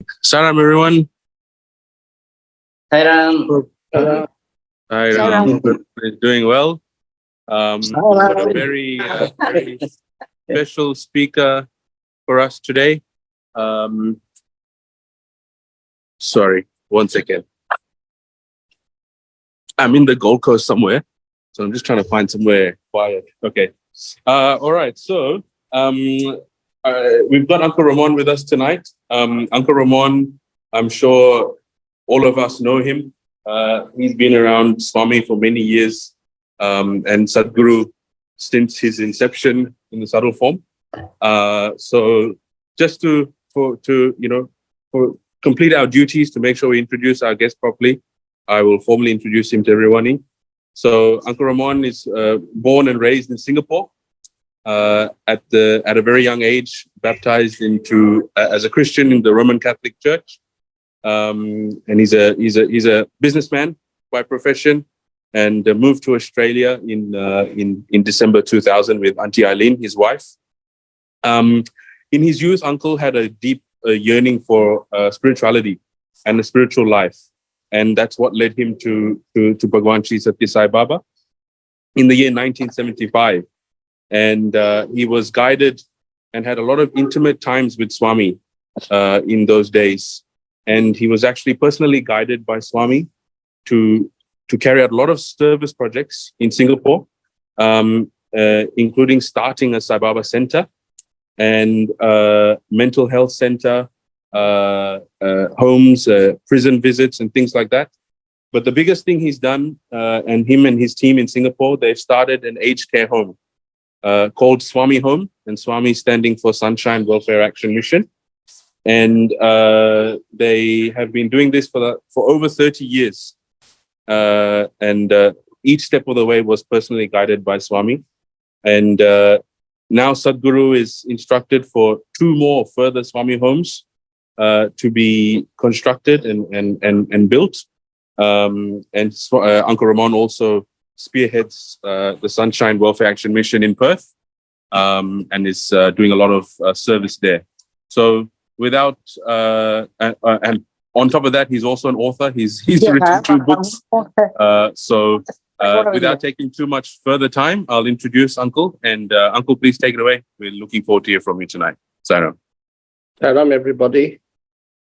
Salam, everyone. Hi Ram. Hi, Salam. doing well. Got a very special speaker for us today. Um, sorry, one second. I'm in the Gold Coast somewhere, so I'm just trying to find somewhere quiet. Okay. All right. So we've got Uncle Ramon with us tonight. Uncle Ramon, I'm sure all of us know him. He's been around Swami for many years, and Sadhguru since his inception in the subtle form. So just to complete our duties to make sure we introduce our guest properly, I will formally introduce him to everyone. So Uncle Ramon is born and raised in Singapore. At a very young age, baptized into as a Christian in the Roman Catholic Church. And he's a businessman by profession, and moved to Australia in December 2000 with Auntie Eileen, his wife. In his youth, Uncle had a deep yearning for spirituality and a spiritual life, and that's what led him to Bhagwan Sri Satya Sai Baba in the year 1975. And he was guided and had a lot of intimate times with Swami in those days. And he was actually personally guided by Swami to carry out a lot of service projects in Singapore, including starting a Sai Baba center and mental health center, homes, prison visits, and things like that. But the biggest thing he's done, and him and his team in Singapore, they've started an aged care home called Swami Home, and Swami standing for Sunshine Welfare Action Mission. And they have been doing this for over 30 years. And each step of the way was personally guided by Swami. And now Sadhguru is instructed for 2 more further Swami homes to be constructed and built. Uncle Ramon also spearheads the Sunshine Welfare Action Mission in Perth, and is doing a lot of service there. So without and on top of that, he's also an author. He's written 2 books. Without taking too much further time, I'll introduce Uncle, and Uncle, please take it away. We're looking forward to hear from you tonight. Salam. Salam, everybody.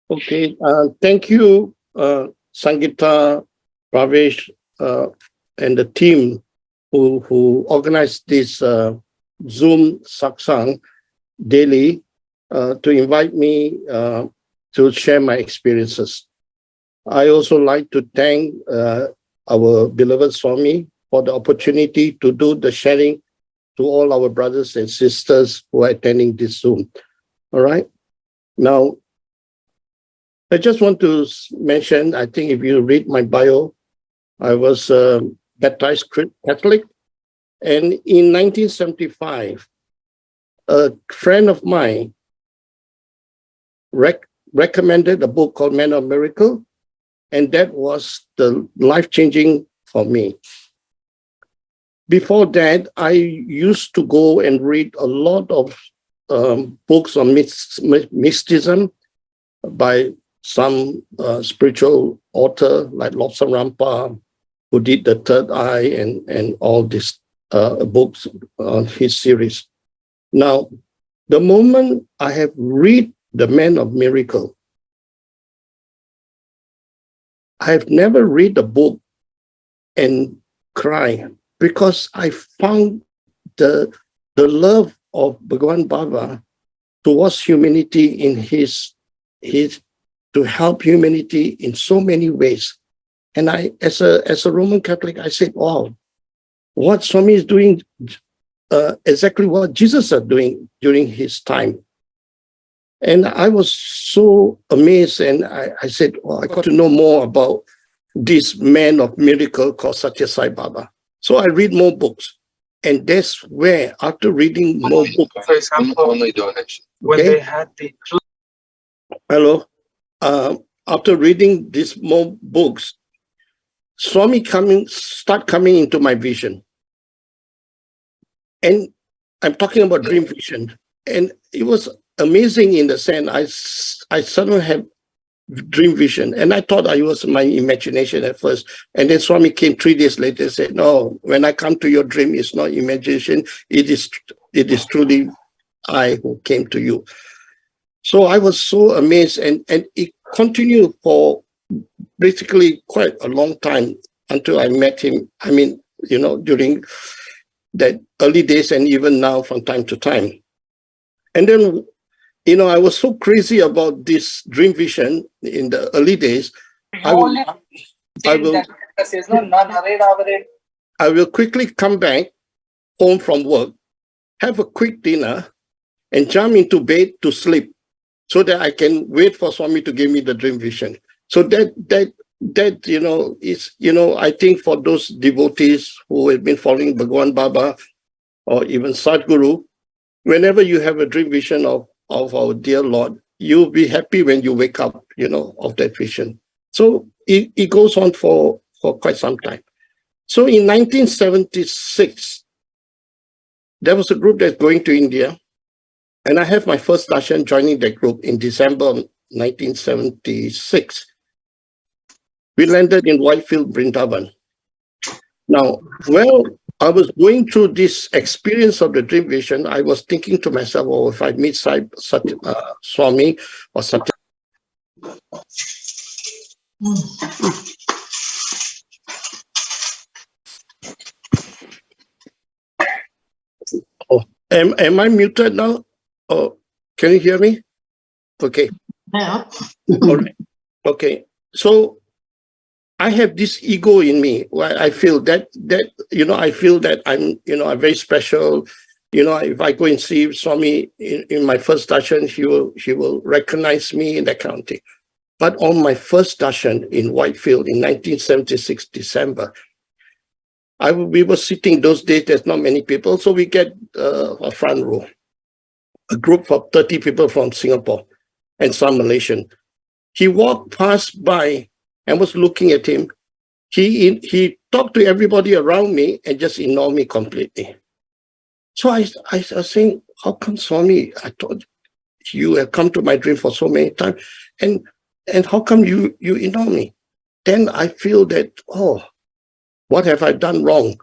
Okay, thank you, Sangeeta, Pravesh, and the team who organized this Zoom satsang daily to invite me to share my experiences. I also like to thank our beloved Swami for the opportunity to do the sharing to all our brothers and sisters who are attending this Zoom. All right. Now, I just want to mention, I think if you read my bio, I was a baptized Catholic. And in 1975, a friend of mine recommended a book called Man of Miracle, and that was the life-changing for me. Before that, I used to go and read a lot of books on mysticism by some spiritual author like Lobsang Rampa, who did The Third Eye and all these books on his series. Now, the moment I have read The Man of Miracle, I have never read a book and cry, because I found the love of Bhagwan Baba towards humanity in his to help humanity in so many ways. And I, as a Roman Catholic, I said, wow, what Swami is doing, exactly what Jesus is doing during his time. And I was so amazed, and I said, well, I got to know more about this man of miracle called Satya Sai Baba. So I read more books. And that's where, after reading more books, for example, only donation. When okay? they had the Hello. After reading these more books, Swami start coming into my vision. And I'm talking about dream vision. And it was amazing in the sense I suddenly have dream vision. And I thought I was my imagination at first. And then Swami came 3 days later and said, no, when I come to your dream, it's not imagination. It is truly I who came to you. So I was so amazed, and it continued for basically quite a long time until I met him. I mean, during that early days and even now from time to time. And then, I was so crazy about this dream vision in the early days. I will quickly come back home from work, have a quick dinner, and jump into bed to sleep so that I can wait for Swami to give me the dream vision. So that is, I think for those devotees who have been following Bhagwan Baba or even Sadhguru, whenever you have a dream vision of our dear Lord, you'll be happy when you wake up, of that vision. So it goes on for quite some time. So in 1976, there was a group that's going to India, and I have my first darshan joining that group in December 1976. We landed in Whitefield, Vrindavan. Now, while I was going through this experience of the dream vision, I was thinking to myself, oh, if I meet Swami or Satya. Oh, am I muted now? Oh, can you hear me? Okay. Yeah. All right. Okay. So I have this ego in me where I feel that I feel that I'm very special. If I go and see Swami in my first darshan, he will recognize me in that kind of thing. But on my first darshan in Whitefield in 1976 December, we were sitting those days. There's not many people, so we get a front row, a group of 30 people from Singapore and some Malaysian. He walked past by and was looking at him. He talked to everybody around me and just ignored me completely. So I was saying, how come, Swami? I thought you have come to my dream for so many times, and how come you ignore me? Then I feel that, oh, what have I done wrong?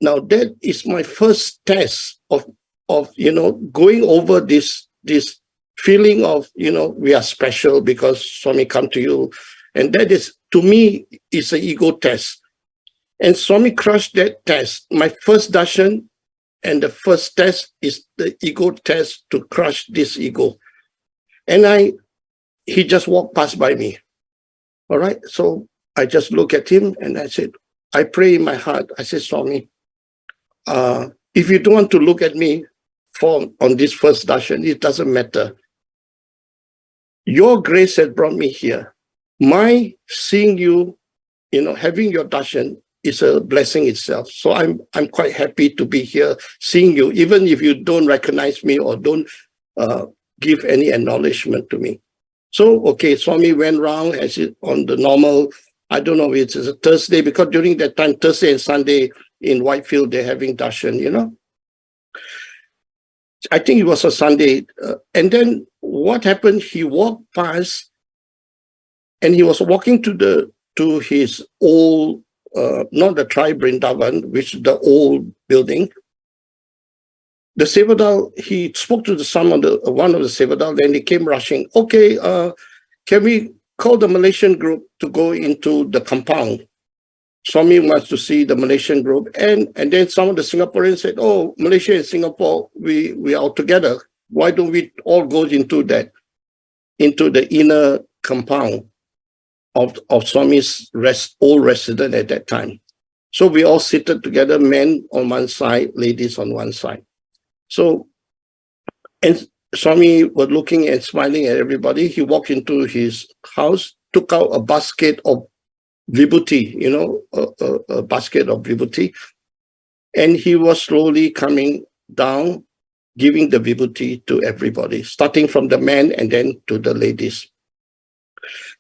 Now that is my first test of going over this feeling of we are special because Swami come to you. And that is, to me, is an ego test. And Swami crushed that test. My first darshan and the first test is the ego test to crush this ego. And he just walked past by me. All right. So I just look at him and I said, I pray in my heart. I said, Swami, if you don't want to look at me on this first darshan, it doesn't matter. Your grace has brought me here. My seeing you, having your darshan is a blessing itself. So I'm quite happy to be here, seeing you, even if you don't recognize me or don't give any acknowledgement to me. So, okay, Swami went round as it on the normal, I don't know if it's a Thursday, because during that time, Thursday and Sunday in Whitefield, they're having darshan, I think it was a Sunday. And then what happened, he walked past and he was walking to his old, not the Tri Vrindavan, which is the old building. The Sevadal, he spoke to one of the Sevadal, then he came rushing. Okay, can we call the Malaysian group to go into the compound? Swami wants to see the Malaysian group. And then some of the Singaporeans said, oh, Malaysia and Singapore, we are together. Why don't we all go into the inner compound of Swami's old residence at that time? So we all seated together, men on one side, ladies on one side. So, and Swami was looking and smiling at everybody. He walked into his house, took out a basket of vibhuti, a basket of vibhuti. And he was slowly coming down, giving the vibhuti to everybody, starting from the men and then to the ladies.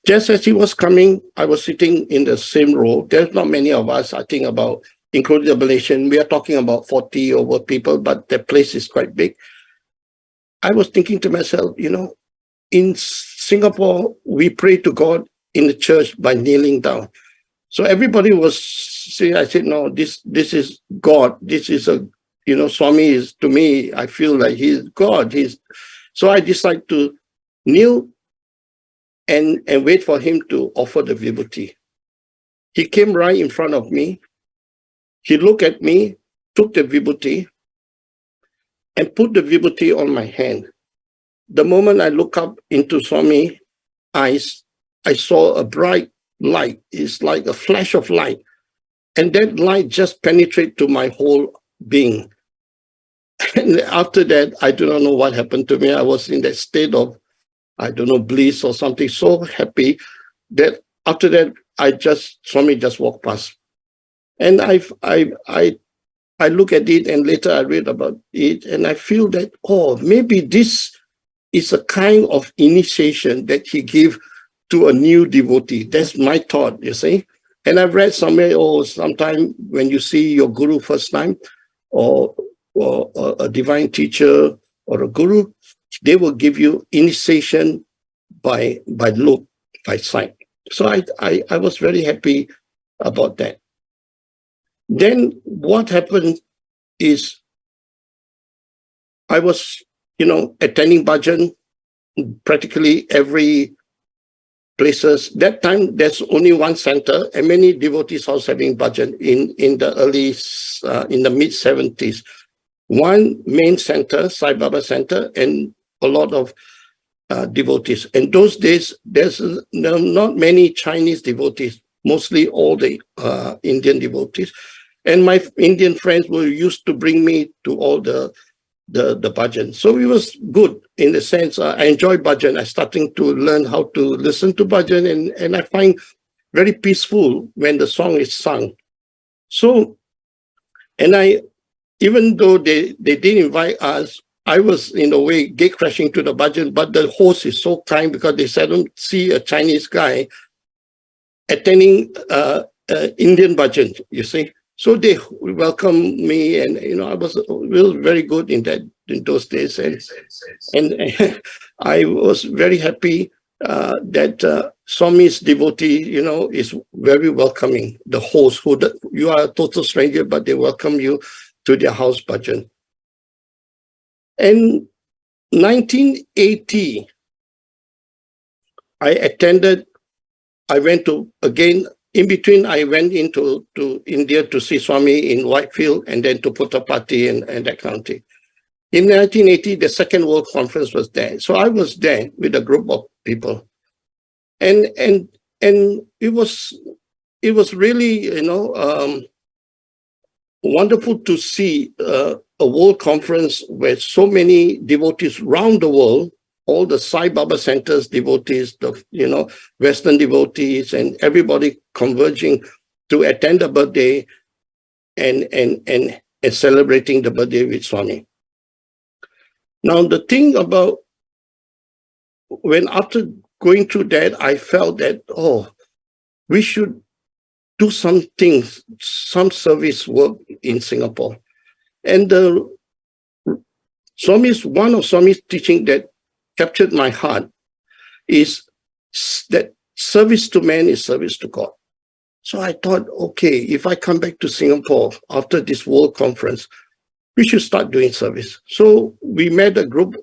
Just as he was coming, I was sitting in the same row. There's not many of us, I think about, including the Malaysian, we are talking about 40 over people, but the place is quite big. I was thinking to myself, in Singapore, we pray to God in the church by kneeling down. So everybody was saying, I said, no, this is God. This is Swami is, to me, I feel like he's God. So I decided to kneel and wait for him to offer the vibhuti. He came right in front of me. He looked at me, took the vibhuti, and put the vibhuti on my hand. The moment I look up into Swami's eyes, I saw a bright light. It's like a flash of light. And that light just penetrated to my whole being. And after that, I do not know what happened to me. I was in that state of, I don't know, bliss or something, so happy that after that, Swami just walked past. And I look at it, and later I read about it, and I feel that, oh, maybe this is a kind of initiation that he gave to a new devotee. That's my thought, you see. And I've read somewhere, sometime when you see your guru first time, or a divine teacher or a guru, they will give you initiation by look, by sight. So I was very happy about that. Then what happened is I was, attending bhajan practically every places. That time, there's only one center, and many devotees also having bhajan in the in the mid-70s. One main center, Sai Baba Center, and a lot of devotees. And those days, there's not many Chinese devotees, mostly all the Indian devotees. And my Indian friends were used to bring me to all the bhajan. So it was good in the sense, I enjoy bhajan. I starting to learn how to listen to bhajan, and I find very peaceful when the song is sung. So, and even though they didn't invite us, I was in a way gate crashing to the bhajan, but the host is so kind because they seldom see a Chinese guy attending Indian bhajan, you see. So they welcomed me, and I was very good in those days, and I was very happy that Swami's devotee, is very welcoming. The host, you are a total stranger, but they welcome you to their house bhajan. In 1980, I went to, again, in between, I went into India to see Swami in Whitefield, and then to Puttaparthi and that county. In 1980, the Second World Conference was there. So I was there with a group of people. And it was really, wonderful to see a world conference where so many devotees around the world, all the Sai Baba centers devotees, the Western devotees, and everybody converging to attend the birthday and celebrating the birthday with Swami. Now the thing about after going through that, I felt that we should do some things, some service work in Singapore. And one of Swami's teaching that captured my heart is that service to man is service to God. So I thought, okay, if I come back to Singapore after this world conference, we should start doing service. So we had a group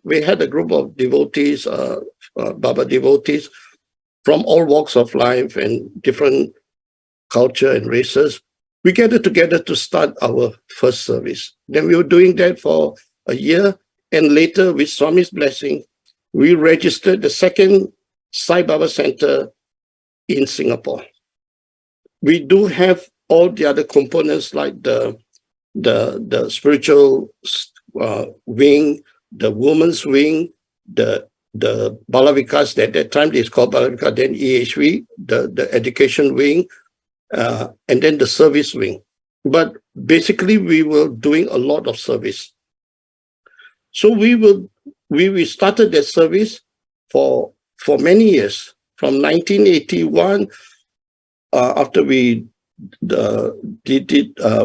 of devotees, Baba devotees from all walks of life and different culture and races. We gathered together to start our first service. Then we were doing that for a year, and later, with Swami's blessing, we registered the second Sai Baba Center in Singapore. We do have all the other components like the spiritual wing, the women's wing, the Balavikas, at that time it's called Balavika, then EHV, the education wing, and then the service wing. But basically, we were doing a lot of service. So we started that service for many years, from 1981, after we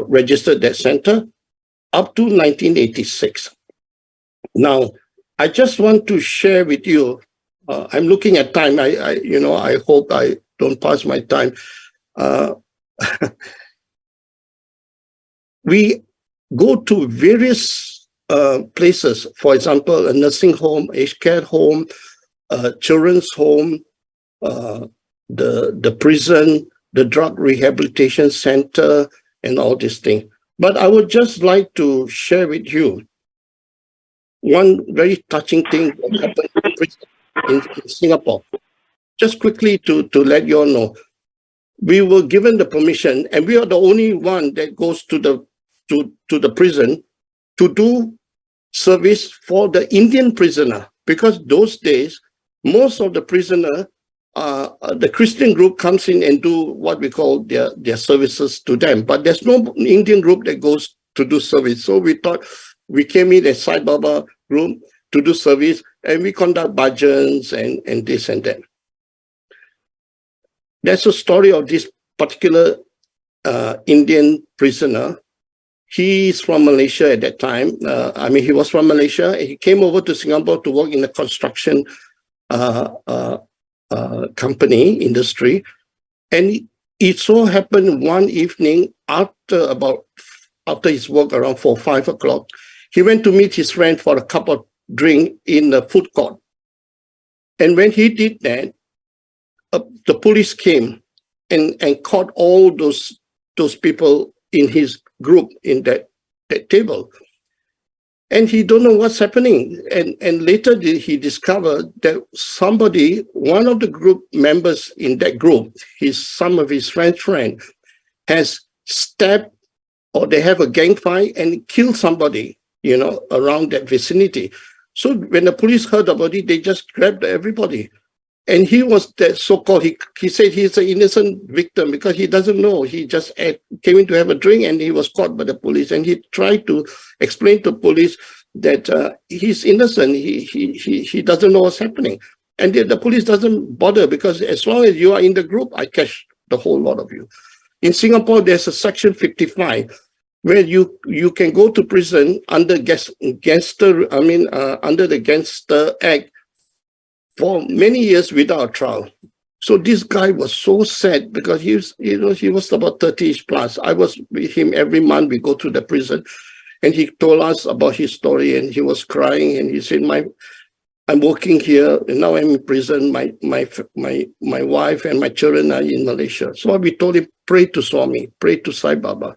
registered that center, up to 1986. Now, I just want to share with you I'm looking at time. I hope I don't pass my time. Uh, we go to various places. For example, a nursing home, aged care home, children's home, the prison, the drug rehabilitation center, and all these things. But I would just like to share with you one very touching thing that happened in prison in Singapore. Just quickly to let you all know, we were given the permission, and we are the only one that goes to the prison to do service for the Indian prisoner, because those days most of the prisoner, the Christian group comes in and do what we call their services to them, but there's no Indian group that goes to do service. So we thought, we came in as Sai Baba group to do service, and we conduct bhajans and this and that. That's the story of this particular Indian prisoner. He's from Malaysia at that time. He was from Malaysia. He came over to Singapore to work in the construction company industry. And it so happened one evening after his work around 4 or 5 o'clock, he went to meet his friend for a cup of drink in the food court. And when he did that, the police came and caught all those people in his group in that table. And he don't know what's happening. And later he discovered that one of the group members in that group, some of his friend, has stabbed, or they have a gang fight and killed somebody, around that vicinity. So when the police heard about it, they just grabbed everybody. And he was that so-called, he said he's an innocent victim because he doesn't know. He just came in to have a drink and he was caught by the police. And he tried to explain to police that he's innocent. He doesn't know what's happening. And the police doesn't bother, because as long as you are in the group, I catch the whole lot of you. In Singapore, there's a section 55 where you can go to prison under under the Gangster Act for many years without a trial. So this guy was so sad because he was about 30-ish plus. I was with him every month. We go to the prison, and he told us about his story, and he was crying, and he said, I'm working here, and now I'm in prison. My wife and my children are in Malaysia. So we told him, pray to Swami, pray to Sai Baba.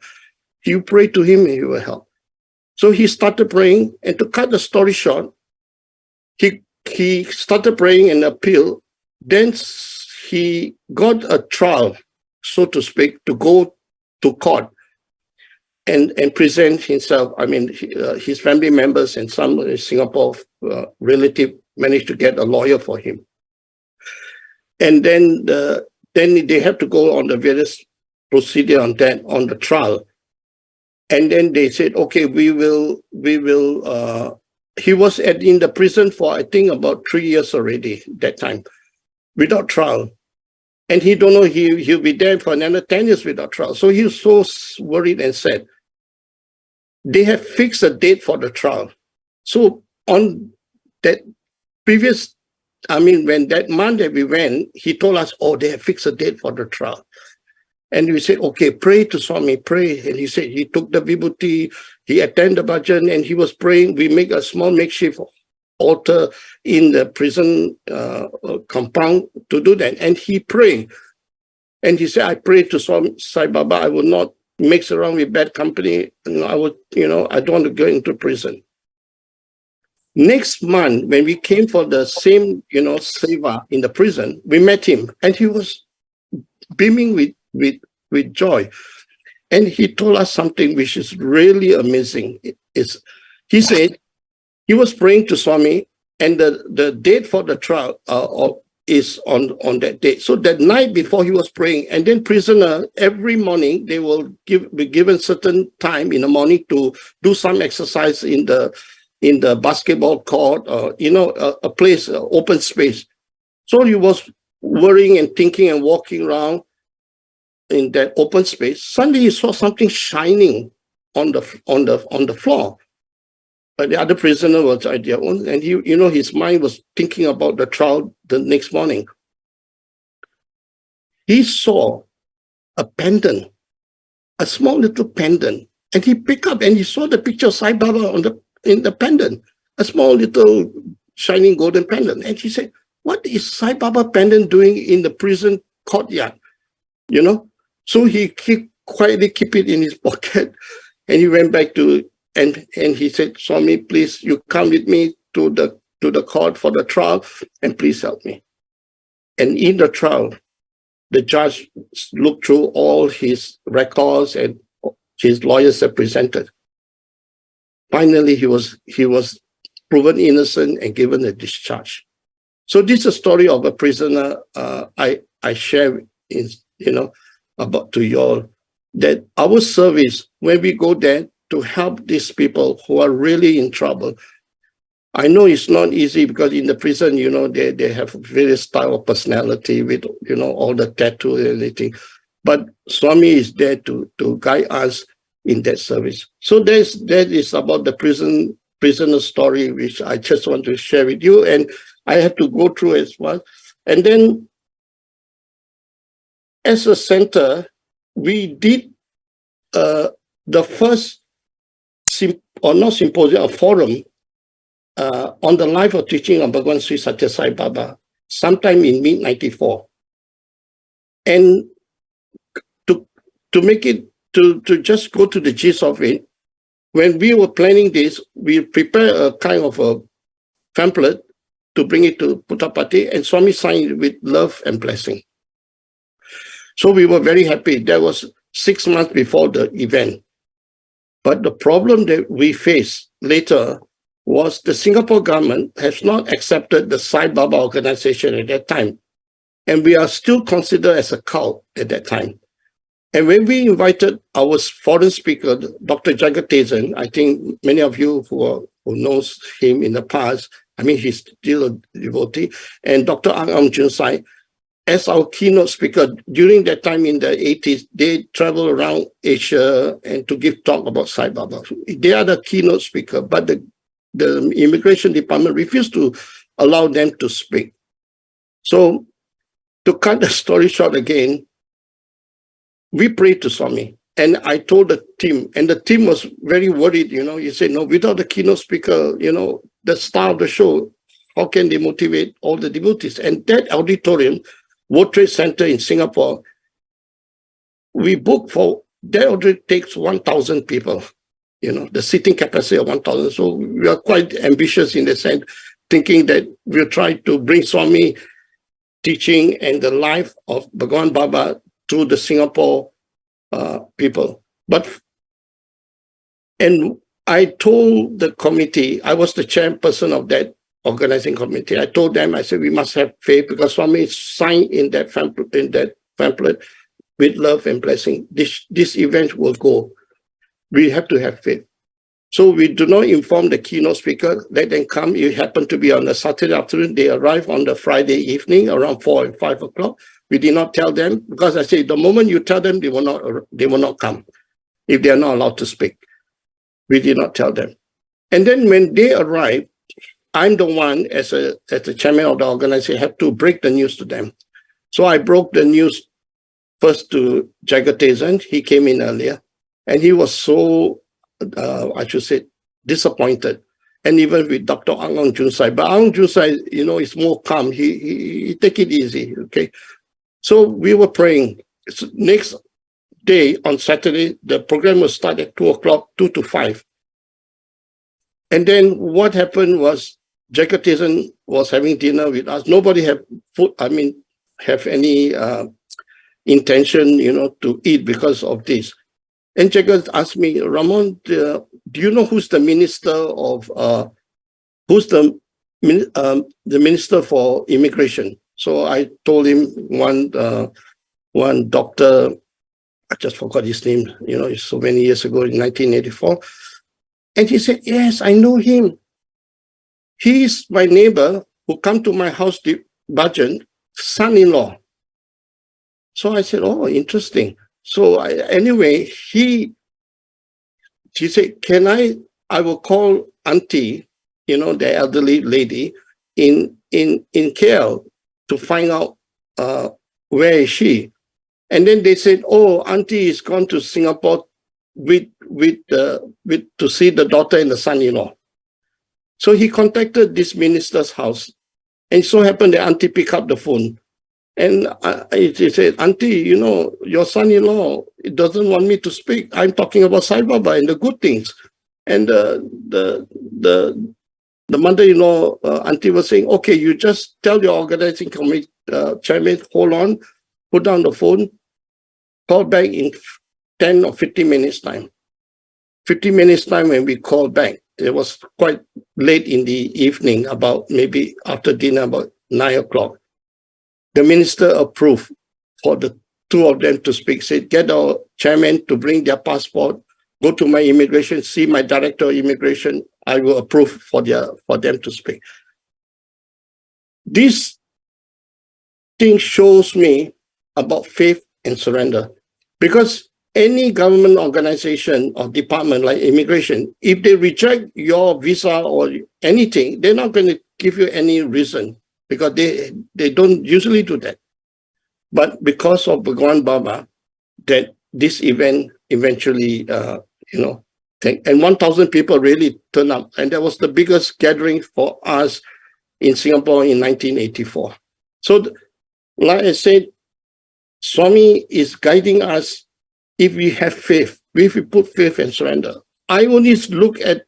You pray to him and he will help. So he started praying, and to cut the story short, he started praying and appeal. Then he got a trial, so to speak, to go to court and present himself. His family members and some Singapore relative managed to get a lawyer for him. And then they have to go on the various procedure on the trial. And then they said, okay, we will. He was in the prison for, I think, about 3 years already that time, without trial. And he don't know, he'll be there for another 10 years without trial. So he was so worried and sad. They have fixed a date for the trial. So on that previous, when that month that we went, he told us, oh, they have fixed a date for the trial. And we said, okay, pray to Swami, pray. And he said he took the vibhuti, he attended the bhajan, and he was praying. We make a small makeshift altar in the prison compound to do that. And he prayed. And he said, I pray to Swami Sai Baba, I will not mix around with bad company. I don't want to go into prison. Next month, when we came for the same, seva in the prison, we met him, and he was beaming with joy. And he told us something which is really amazing. He said he was praying to Swami, and the date for the trial is on that date. So that night before he was praying, and then prisoner, every morning, they will be given certain time in the morning to do some exercise in the basketball court, or, a place, open space. So he was worrying and thinking and walking around in that open space. Suddenly he saw something shining on the floor. But the other prisoner was at their own, and his mind was thinking about the trial the next morning. He saw a pendant, a small little pendant, and he picked up and he saw the picture of Sai Baba in the pendant, a small little shining golden pendant. And he said, "What is Sai Baba pendant doing in the prison courtyard?" So he quietly keep it in his pocket, and he went back to and he said, "Swami, please, you come with me to the court for the trial, and please help me." And in the trial, the judge looked through all his records and his lawyers have presented. Finally, he was proven innocent and given a discharge. So this is a story of a prisoner I share about to you all, that our service, when we go there to help these people who are really in trouble. I know it's not easy because in the prison, they have various style of personality with, all the tattoo and everything. But Swami is there to guide us in that service. So that is about the prisoner story, which I just want to share with you. And I have to go through as well. And then as a center, we did the first symposium, a forum on the life of teaching of Bhagwan Sri Satya Sai Baba, sometime in mid-94. And to make it, to just go to the gist of it, when we were planning this, we prepared a kind of a pamphlet to bring it to Puttapati, and Swami signed it with love and blessing. So we were very happy. That was 6 months before the event. But the problem that we faced later was the Singapore government has not accepted the Sai Baba organization at that time. And we are still considered as a cult at that time. And when we invited our foreign speaker, Dr. Jagatesan, I think many of you who knows him in the past, I mean, he's still a devotee, and Dr. Ang Junsai, as our keynote speaker, during that time in the 80s, they travel around Asia and to give talk about Sai Baba. They are the keynote speaker, but the immigration department refused to allow them to speak. So to cut the story short again, we prayed to Swami. And I told the team, and the team was very worried, he said, no, without the keynote speaker, the star of the show, how can they motivate all the devotees? And that auditorium, World Trade Center in Singapore, we booked for, that already takes 1,000 people, the seating capacity of 1,000. So we are quite ambitious in the sense, thinking that we'll try to bring Swami teaching and the life of Bhagwan Baba to the Singapore people. And I told the committee, I was the chairperson of that organizing committee. I told them, I said, we must have faith because Swami signed in that pamphlet with love and blessing. This event will go. We have to have faith. So we do not inform the keynote speaker, let them come. It happened to be on a Saturday afternoon. They arrive on the Friday evening around 4 and 5 o'clock. We did not tell them because I say the moment you tell them, they will not come if they are not allowed to speak. We did not tell them. And then when they arrived, I'm the one, as the chairman of the organization, have to break the news to them. So I broke the news first to Jagatesan. He came in earlier, and he was so, I should say, disappointed. And even with Dr. Ang Junsai. But Ang Junsai, is more calm. He take it easy, okay? So we were praying. So next day, on Saturday, the program will start at 2 o'clock, 2 to 5. And then what happened was, Jagatesan was having dinner with us. Nobody have food, have any intention, to eat because of this. And Jagat asked me, Ramon, do you know who's the minister of, who's the minister for immigration? So I told him one doctor, I just forgot his name, it's so many years ago in 1984. And he said, yes, I know him. He's my neighbor who come to my house, Bhajan, son-in-law. So I said, oh, interesting. So anyway, he said, I will call auntie, the elderly lady in KL to find out where is she. And then they said, oh, auntie is gone to Singapore to see the daughter and the son-in-law. So he contacted this minister's house, and so happened that auntie picked up the phone. And he said, auntie, your son-in-law doesn't want me to speak. I'm talking about Sai Baba and the good things. And the mother-in-law, auntie, was saying, okay, you just tell your organizing committee chairman, hold on, put down the phone, call back in 10 or 15 minutes time. 15 minutes time when we called back, it was quite late in the evening, about maybe after dinner, about 9 o'clock. The minister approved for the two of them to speak, said, get our chairman to bring their passport, go to my immigration, see my director of immigration, I will approve for them to speak. This thing shows me about faith and surrender, because any government organization or department like immigration, if they reject your visa or anything, they're not going to give you any reason, because they don't usually do that. But because of Bhagwan Baba, that this event eventually, and 1,000 people really turned up. And that was the biggest gathering for us in Singapore in 1984. So, like I said, Swami is guiding us if we have faith, if we put faith and surrender. I only look at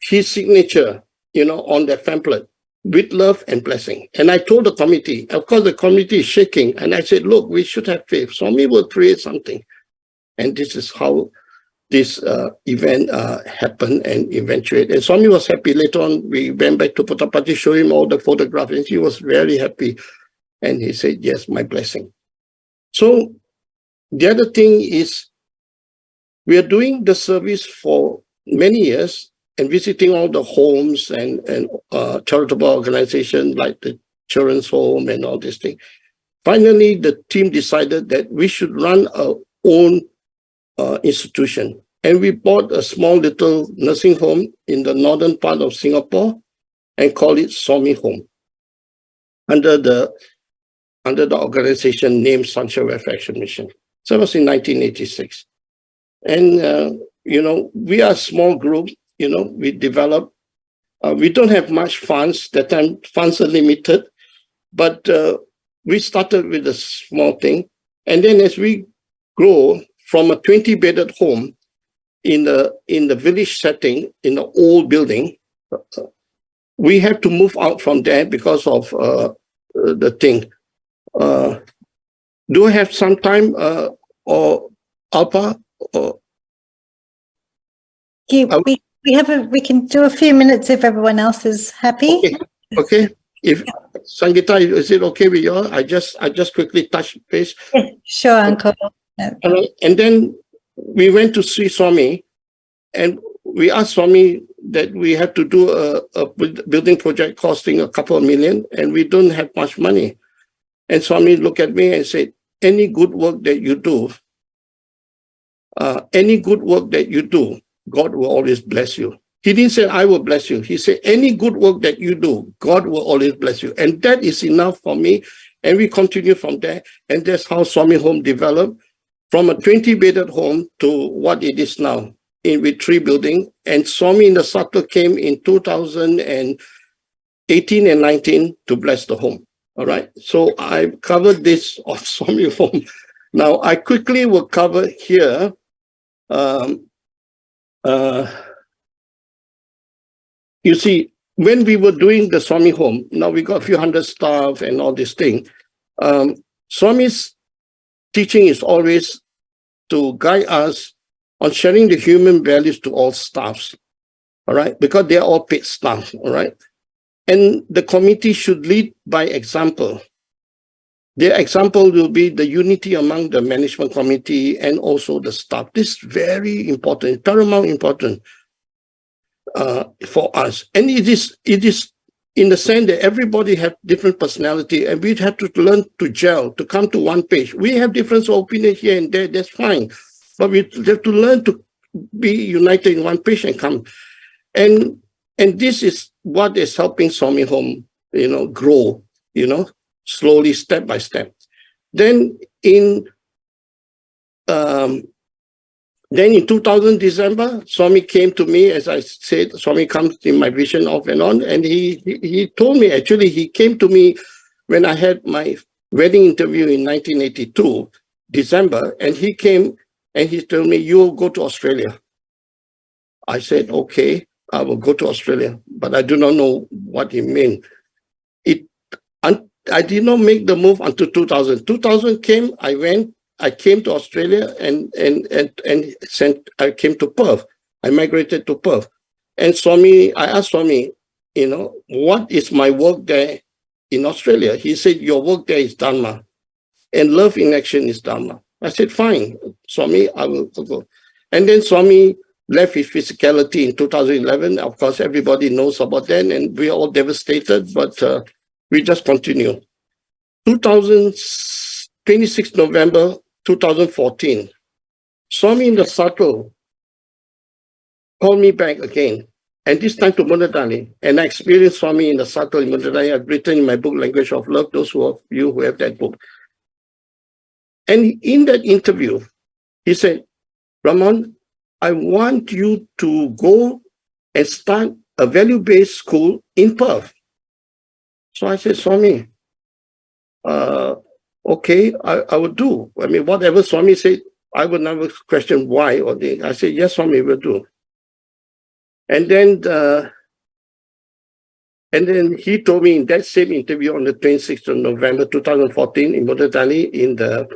his signature, on that pamphlet, with love and blessing. And I told the committee, of course, the committee is shaking. And I said, look, we should have faith. Swami will create something. And this is how this event happened and eventuated. And Swami was happy. Later on, we went back to Puttaparthi, show him all the photographs, and he was very happy. And he said, yes, my blessing. So the other thing is, we are doing the service for many years and visiting all the homes and charitable organizations like the Children's Home and all this thing. Finally, the team decided that we should run our own institution. And we bought a small little nursing home in the northern part of Singapore and called it Swami Home, under the organization named Sunshine Welfare Action Mission. So it was in 1986. And, we are a small group, we develop. We don't have much funds. That time, funds are limited. But we started with a small thing. And then as we grow from a 20-bedded home in the village setting, in the old building, we have to move out from there because of the thing. Do I have some time, or Alpa? We can do a few minutes if everyone else is happy. Okay. If Sangeeta, is it okay with you all? I just quickly touch base. Yeah, sure, Uncle. And then we went to see Swami, and we asked Swami that we had to do a building project costing a couple of million, and we don't have much money. And Swami looked at me and said, any good work that you do, God will always bless you. He didn't say, I will bless you. He said, any good work that you do, God will always bless you. And that is enough for me. And we continue from there. And that's how Swami Home developed, from a 20-bedded home to what it is now, with 3 buildings. And Swami in the Sattva came in 2018 and 19 to bless the home. All right. So I covered this of Swami Home. Now I quickly will cover here. You see, when we were doing the Swami Home, now we got a few hundred staff and all this thing. Swami's teaching is always to guide us on sharing the human values to all staffs. All right. Because they are all paid staff. All right. And the committee should lead by example. The example will be the unity among the management committee and also the staff. This is very important, paramount important for us. And it is in the sense that everybody have different personality, and we have to learn to gel, to come to one page. We have different opinion here and there, that's fine. But we have to learn to be united in one page and come. And this is what is helping Swami Home, grow, slowly, step by step. Then in 2000 December, Swami came to me, as I said, Swami comes in my vision off and on, and he told me, actually, he came to me when I had my wedding interview in 1982, December, and he came and he told me, you will go to Australia. I said, okay, I will go to Australia, but I do not know what he meant. I did not make the move until 2000. 2000 came, I came to Australia and I came to Perth. I migrated to Perth. And I asked Swami, what is my work there in Australia? He said, your work there is Dharma, and love in action is Dharma. I said, fine, Swami, I will go. And then Swami left his physicality in 2011. Of course, everybody knows about that, and we are all devastated, but we just continue. 26 November 2014, Swami in the Sato called me back again, and this time to Munadali. And I experienced Swami in the Sato in Munadali. I've written in my book, Language of Love, those of you who have that book. And in that interview, he said, Ramon, I want you to go and start a value-based school in Perth. So I said, Swami, okay, I will do. I mean, whatever Swami said, I would never question why or the. I said, yes, Swami, will do. And then he told me in that same interview on the 26th of November 2014 in Bodhidharma in the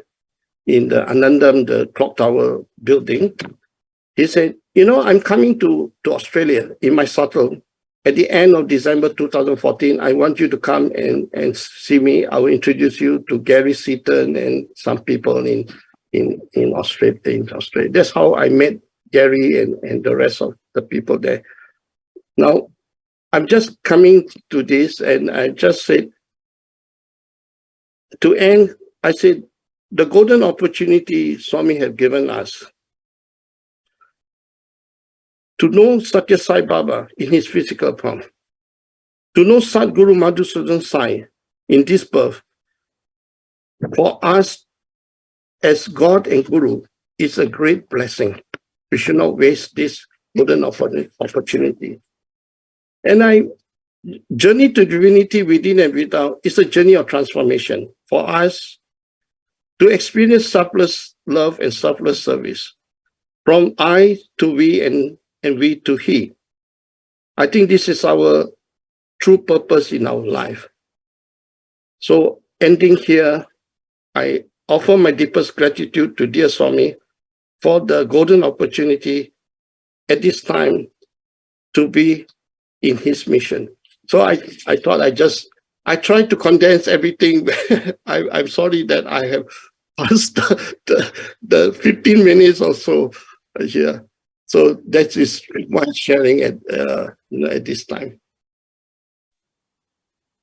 Anandam, the clock tower building, he said, I'm coming to Australia in my shuttle. At the end of December 2014, I want you to come and see me. I will introduce you to Gary Seaton and some people in Australia. That's how I met Gary and the rest of the people there. Now, I'm just coming to this, and I just said, to end, I said, the golden opportunity Swami have given us to know Satya Sai Baba in his physical form, to know Sadguru Madhusudan Sai in this birth, for us as God and Guru is a great blessing. We should not waste this golden opportunity. And journey to divinity within and without is a journey of transformation for us to experience selfless love and selfless service, from I to we and we to he. I think this is our true purpose in our life. So ending here, I offer my deepest gratitude to dear Swami for the golden opportunity at this time to be in his mission. So I thought I tried to condense everything. I'm sorry that I have passed the 15 minutes or so here. So that is my sharing at this time.